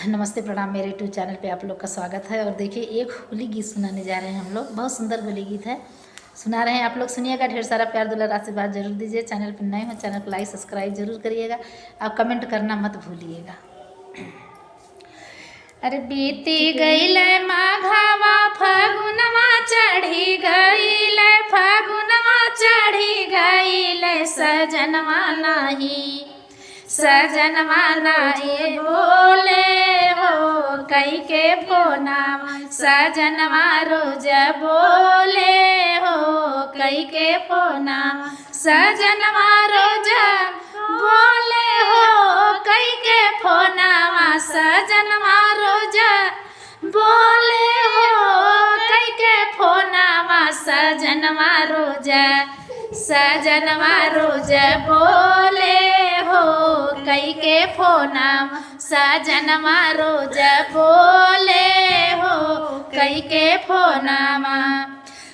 नमस्ते प्रणाम। मेरे यूट्यूब चैनल पे आप लोग का स्वागत है। और देखिए एक होली गीत सुनाने जा रहे हैं हम लोग। बहुत सुंदर होली गीत है, सुना रहे हैं। आप लोग सुनिएगा, ढेर सारा प्यार दुलार आशीर्वाद जरूर दीजिए। चैनल पर नए हो, चैनल को लाइक सब्सक्राइब जरूर करिएगा। आप कमेंट करना मत भूलिएगा। अरे बीती गईल माघवा फागुनवा चढ़ी गईल, फागुनवा चढ़ी गईल, सजनवा नाही सजनवा नाही बोले हो कई के फोनावा, सजनवा रोज बोले हो कई के फोनावा, सजनवा रोज बोले हो कई के फोनावा, सजनवा रोज बोले हो कई के फोनावा, सजनवा रोज बोले हो कई के फोनावा, सजनवा रोज बोले हो कई के फोनावा।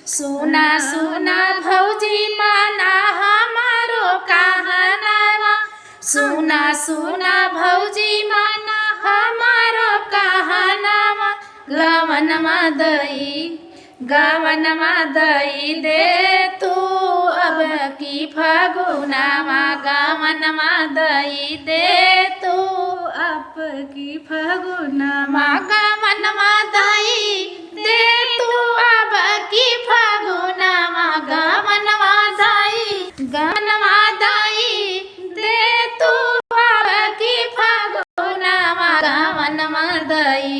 सुना सुना भौजी माना हमारो कहनावा, सुना सुना भौजी माना हमारो कहनावा, गवनमा दई दे तू अब की फगुनावा, गवनमा दई दे तू अब की फगुनावा, गवनमा दई दे तू अब की फगुनावा, गवनमा दई दे तू अब की फगुनावा, गवनमा दई